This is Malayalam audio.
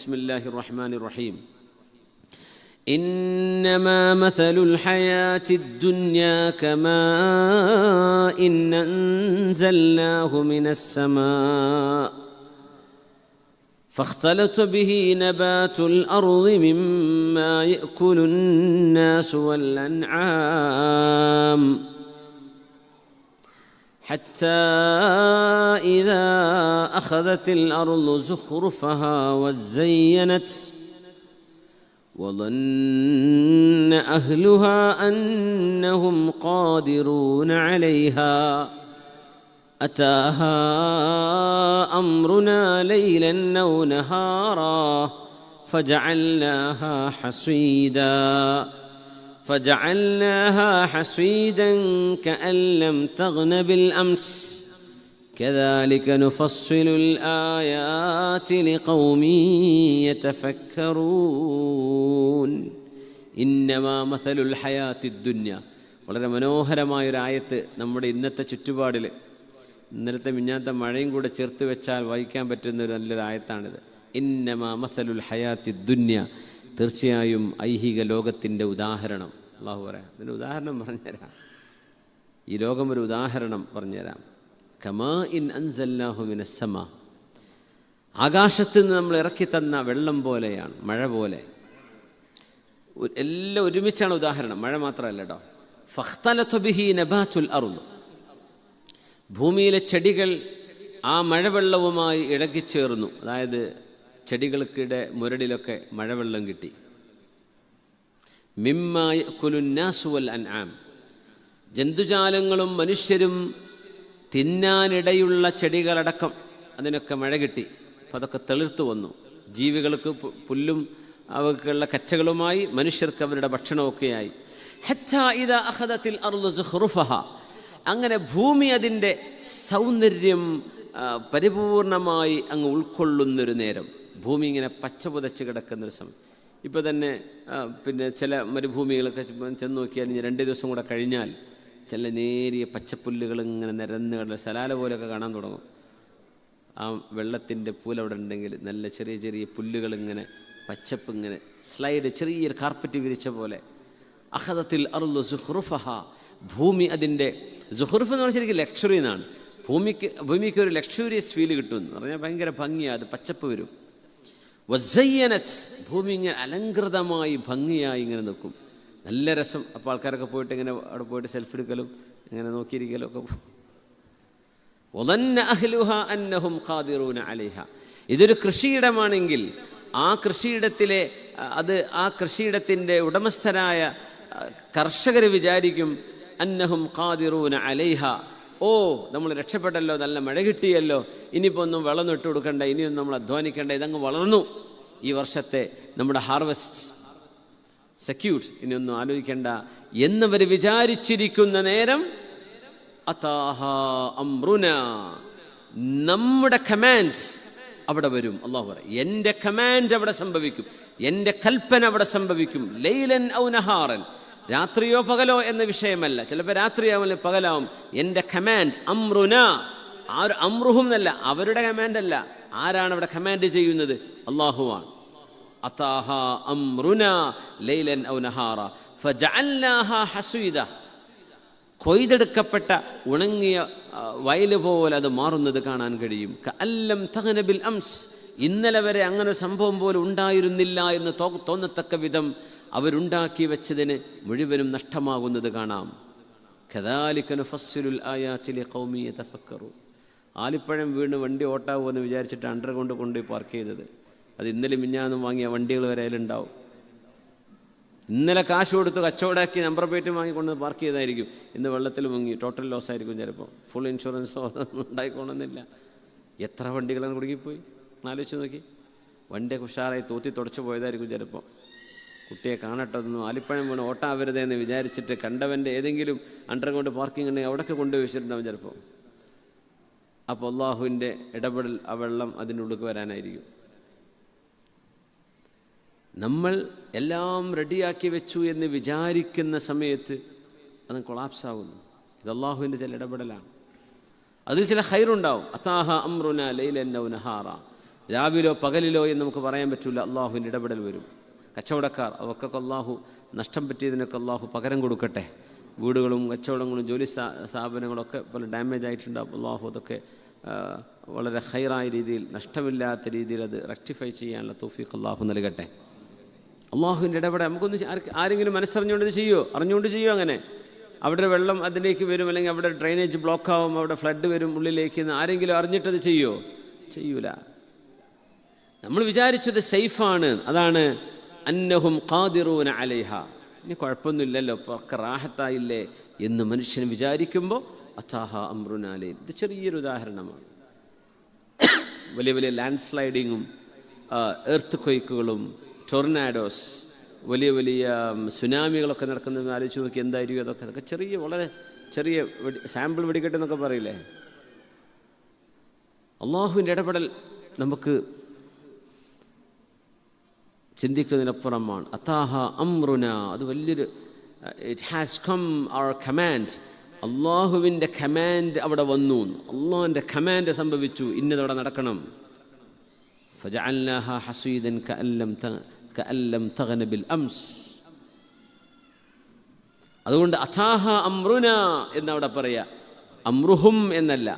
بسم الله الرحمن الرحيم إنما مثل الحياة الدنيا كماء أنزلناه من السماء فاختلط به نبات الأرض مما يأكل الناس والأنعام حتى إذا أخذت الأرض زخرفها وزينت وظن أهلها أنهم قادرون عليها أتاها أمرنا ليلا أو نهارا فجعلناها حصيدا كأن لم تغن بالأمس كذلك نفصل الآيات لقوم يتفكرون إنما مثل الحياة الدنيا വളരെ മനോഹരമായൊരായത്ത് നമ്മുടെ ഇന്നത്തെ ചുറ്റുപാടിൽ ഇന്നലത്തെ മിഞ്ഞാത്ത മഴയും കൂടെ ചേർത്ത് വെച്ചാൽ വായിക്കാൻ പറ്റുന്ന ഒരു നല്ലൊരു ആയത്താണിത്. ഇന്നമാ മസലുൽ ഹയാത്തി ദുന്യ, തീർച്ചയായും ഐഹിക ലോകത്തിൻ്റെ ഉദാഹരണം. അള്ളാഹു പറയാം, ഇതിൻ്റെ ഉദാഹരണം പറഞ്ഞുതരാം. ഈ ലോകം ഒരു ഉദാഹരണം പറഞ്ഞുതരാം. കമാ ഇൻ അൻസൽനാഹു മിനസ് സമാ, ആകാശത്ത് നിന്ന് നമ്മൾ ഇറക്കി തന്ന വെള്ളം പോലെയാണ്, മഴ പോലെ. എല്ലാം ഒരുമിച്ചാണ് ഉദാഹരണം, മഴ മാത്രമല്ല കേട്ടോ. ഫഖ്തലത ബിഹി നബാതുൽ അർദ്, ഭൂമിയിലെ ചെടികൾ ആ മഴവെള്ളവുമായി ഇഴകിച്ചേർന്നു. അതായത് ചെടികൾക്കിടെ മുരടിലൊക്കെ മഴവെള്ളം കിട്ടി. മിമ്മാ യഅ്കുലുൻ നാസു വൽ അൻആം, ജന്തുജാലങ്ങളും മനുഷ്യരും തിന്നാനിടയുള്ള ചെടികളടക്കം അതിനൊക്കെ മഴ കിട്ടി. അപ്പം അതൊക്കെ തെളിർത്തു വന്നു. ജീവികൾക്ക് പുല്ലും അവക്കുള്ള കറ്റകളുമായി, മനുഷ്യർക്ക് അവരുടെ ഭക്ഷണമൊക്കെയായി. ഹത്താ ഇദാ അഖദത്തിൽ അർളു സുഖ്റുഫഹ, അങ്ങനെ ഭൂമി അതിൻ്റെ സൗന്ദര്യം പരിപൂർണമായി അങ്ങ് ഉൾക്കൊള്ളുന്നൊരു നേരം, ഭൂമി ഇങ്ങനെ പച്ച പുതച്ച് കിടക്കുന്നൊരു സമയം. ഇപ്പോൾ തന്നെ പിന്നെ ചില മരുഭൂമികളൊക്കെ ചെന്ന് നോക്കിയാൽ 2 ദിവസം കൂടെ കഴിഞ്ഞാൽ ചില നേരിയ പച്ചപ്പുല്ലുകൾ ഇങ്ങനെ നിരന്ന് കിടന്ന സലാല പോലെയൊക്കെ കാണാൻ തുടങ്ങും. ആ വെള്ളത്തിൻ്റെ പൂലവിടെ ഉണ്ടെങ്കിൽ നല്ല ചെറിയ ചെറിയ പുല്ലുകൾ ഇങ്ങനെ പച്ചപ്പ് ഇങ്ങനെ സ്ലൈഡ്, ചെറിയൊരു കാർപ്പറ്റ് വിരിച്ച പോലെ. അഖദത്തിൽ അർളു സുഖ്റുഫഹ, ഭൂമി അതിൻ്റെ സുഖ്റുഫ് എന്ന് പറഞ്ഞാൽ ശരിക്കും ലക്ഷറി എന്നാണ്. ഭൂമിക്ക് ഒരു ലക്ഷറിയസ് ഫീൽ കിട്ടുമെന്ന് പറഞ്ഞാൽ ഭയങ്കര ഭംഗിയാണ്, അത് പച്ചപ്പ് വരും. വസയ്യനത്, ഭൂമി ഇങ്ങനെ അലങ്കൃതമായി ഭംഗിയായി ഇങ്ങനെ നിൽക്കും, നല്ല രസം. അപ്പോൾ ആൾക്കാരൊക്കെ പോയിട്ട് ഇങ്ങനെ അവിടെ പോയിട്ട് സെൽഫി എടുക്കലും ഇങ്ങനെ നോക്കിയിരിക്കലും ഒക്കെ. വദന്ന അഹ്ലുഹാ അന്നഹും ഖാദിറൂന അലൈഹ, ഇതൊരു കൃഷിയിടമാണെങ്കിൽ ആ കൃഷിയിടത്തിലെ ആ കൃഷിയിടത്തിൻ്റെ ഉടമസ്ഥരായ കർഷകർ വിചാരിക്കും അന്നഹും ഖാദിറൂന അലൈഹ, ഓ നമ്മൾ രക്ഷപ്പെട്ടല്ലോ, നല്ല മഴ കിട്ടിയല്ലോ, ഇനിയിപ്പോൾ ഒന്നും വെള്ളം ഇട്ട് കൊടുക്കണ്ട, ഇനിയൊന്നും നമ്മൾ അധ്വാനിക്കേണ്ട, ഇതങ്ങ് വളർന്നു, ഈ വർഷത്തെ നമ്മുടെ ഹാർവസ്റ്റ് സെക്യൂർഡ്, ഇനിയൊന്നും ആലോചിക്കേണ്ട എന്നവർ വിചാരിച്ചിരിക്കുന്ന നേരം അതാഹ അംറുന, നമ്മുടെ കമാൻഡ്സ് അവിടെ വരും. അള്ളാഹു പറയും, എൻ്റെ കമാൻഡ് അവിടെ സംഭവിക്കും, എൻ്റെ കൽപ്പന അവിടെ സംഭവിക്കും. ലൈലൻ ഔ നഹാറൻ, രാത്രിയോ പകലോ എന്ന വിഷയമല്ല, ചിലപ്പോൾ രാത്രിയാവില്ല പകലാവും. എൻ്റെ കമാൻഡ് അംറുന, അമ്രുഹും എന്നല്ല, അവരുടെ കമാൻഡ് അല്ല. ആരാണ് അവിടെ കമാൻഡ് ചെയ്യുന്നത്? അള്ളാഹുവാണ്. അതാഹ അംറുന ലൈലൻ ഔ നഹാറ ഫജഅൽനാഹാ ഹസീദ, കൊയ്തെടുക്കപ്പെട്ട ഉണങ്ങിയ വയല് പോലെ അത് മാറുന്നത് കാണാൻ കഴിയും. കഅല്ലം തഗ്ന ബിൽ അംസ്, ഇന്നലെ വരെ അങ്ങനെ സംഭവം പോലെ ഉണ്ടായിരുന്നില്ല എന്ന് തോന്നത്തക്ക വിധം അവരുണ്ടാക്കി വെച്ചതിന് മുഴുവനും നഷ്ടമാകുന്നത് കാണാം. കദാലിക നുഫസ്സിലുൽ ആയാതി ലിഖൗമി യതഫക്കറൂൻ, ആലിപ്പഴം വീണ് വണ്ടി ഓട്ടാവുമെന്ന് വിചാരിച്ചിട്ട് അണ്ടർഗ്രൗണ്ട് കൊണ്ടുപോയി പാർക്ക് ചെയ്തത്, അത് ഇന്നലെ മിഞ്ഞാന്നും വാങ്ങിയ വണ്ടികൾ വരെ അതിലുണ്ടാവും. ഇന്നലെ കാശ് കൊടുത്ത് കച്ചവടാക്കി നമ്പർ പ്ലേറ്റ് വാങ്ങിക്കൊണ്ട് പാർക്ക് ചെയ്തായിരിക്കും, ഇന്ന് വെള്ളത്തിൽ മുങ്ങി ടോട്ടൽ ലോസ് ആയിരിക്കും. ചിലപ്പോൾ ഫുൾ ഇൻഷുറൻസോ അതൊന്നും ഉണ്ടായിക്കോണമെന്നില്ല. എത്ര വണ്ടികളാണ് കുടുങ്ങിപ്പോയി ആലോചിച്ച് നോക്കി. വണ്ടിയൊക്കെ ഉഷാറായി തൂത്തി തുടച്ചു പോയതായിരിക്കും ചിലപ്പോൾ. കുട്ടിയെ കാണട്ടതൊന്നും ആലിപ്പഴം വീണ് ഓട്ടാവരുതേ എന്ന് വിചാരിച്ചിട്ട് കണ്ടവൻ്റെ ഏതെങ്കിലും അണ്ടർഗ്രൗണ്ട് പാർക്കിംഗ് ഉണ്ടെങ്കിൽ അവിടെയൊക്കെ കൊണ്ടുപോയി വെച്ചിട്ടുണ്ടാവും ചിലപ്പോൾ. അപ്പോൾ അള്ളാഹുവിൻ്റെ ഇടപെടൽ, ആ വെള്ളം അതിനുള്ളിൽ വരാനായിരിക്കും. നമ്മൾ എല്ലാം റെഡിയാക്കി വെച്ചു എന്ന് വിചാരിക്കുന്ന സമയത്ത് അത് കൊളാപ്സ് ആകുന്നു. ഇത് അള്ളാഹുവിൻ്റെ ചില ഇടപെടലാണ്. അതിൽ ചില ഖൈറുണ്ടാവും. അതാഹ അംറുന ലൈലൻ ഔ നഹാറ, രാവിലോ പകലിലോ എന്ന് നമുക്ക് പറയാൻ പറ്റില്ല. അള്ളാഹുവിൻ്റെ ഇടപെടൽ വരും. കച്ചവടക്കാർ അവർക്കൊക്കെ അള്ളാഹു നഷ്ടം പറ്റിയതിനൊക്കെ അള്ളാഹു പകരം കൊടുക്കട്ടെ. വീടുകളും കച്ചവടങ്ങളും ജോലി സ്ഥാപനങ്ങളൊക്കെ പല ഡാമേജ് ആയിട്ടുണ്ടാവും. അള്ളാഹു അതൊക്കെ വളരെ ഹൈറായ രീതിയിൽ, നഷ്ടമില്ലാത്ത രീതിയിൽ അത് റെക്ടിഫൈ ചെയ്യാനുള്ള തൗഫീഖ് അള്ളാഹു നൽകട്ടെ. അള്ളാഹുവിൻ്റെ ഇടപെടൽ നമുക്കൊന്ന് ആരെങ്കിലും മനസ്സറിഞ്ഞുകൊണ്ട് ചെയ്യുമോ? അറിഞ്ഞുകൊണ്ട് ചെയ്യുമോ? അങ്ങനെ അവിടെ വെള്ളം അതിലേക്ക് വരും, അല്ലെങ്കിൽ അവിടെ ഡ്രെയിനേജ് ബ്ലോക്കാവും, അവിടെ ഫ്ലഡ് വരും ഉള്ളിലേക്ക് എന്ന് ആരെങ്കിലും അറിഞ്ഞിട്ടത് ചെയ്യുമോ? ചെയ്യൂല. നമ്മൾ വിചാരിച്ചത് സേഫാണ്, അതാണ് അന്നഹും ഖാദിറൂന അലൈഹ, ഇനി കുഴപ്പമൊന്നുമില്ലല്ലോ, ഒക്കെ റാഹത്തായില്ലേ എന്ന് മനുഷ്യൻ വിചാരിക്കുമ്പോൾ അതാഹ അംറുനാലൈൻ. ഇത് ചെറിയൊരു ഉദാഹരണമാണ്. വലിയ വലിയ ലാൻഡ് സ്ലൈഡിങ്ങും എർത്ത് ക്വയ്ക്കുകളും ടൊർനാഡോസ്, വലിയ വലിയ സുനാമികളൊക്കെ നടക്കുന്നത് ആലോചിച്ച് നോക്കി എന്തായിരിക്കും അതൊക്കെ. അതൊക്കെ ചെറിയ, വളരെ ചെറിയ സാമ്പിൾ വെടിക്കെട്ടെന്നൊക്കെ പറയില്ലേ. അള്ളാഹുവിൻ്റെ ഇടപെടൽ നമുക്ക് ചിന്തിക്കുന്നതിനപ്പുറമാണ്. അതാഹ അംറുന, അത് വലിയൊരു, it has come our command. അള്ളാഹുവിൻ്റെ കമാൻഡ് അവിടെ വന്നു, അള്ളാഹുവിൻ്റെ കമാൻഡ് സംഭവിച്ചു, ഇന്നതവിടെ നടക്കണം. ഫജഅൽനാഹ ഹസീദൻ കഅല്ലം തഗ്ന ബിൽ അംസ്. അതുകൊണ്ട് അതാഹ അംറുന എന്നവിടെ പറയാ, അമ്രുഹും എന്നല്ല.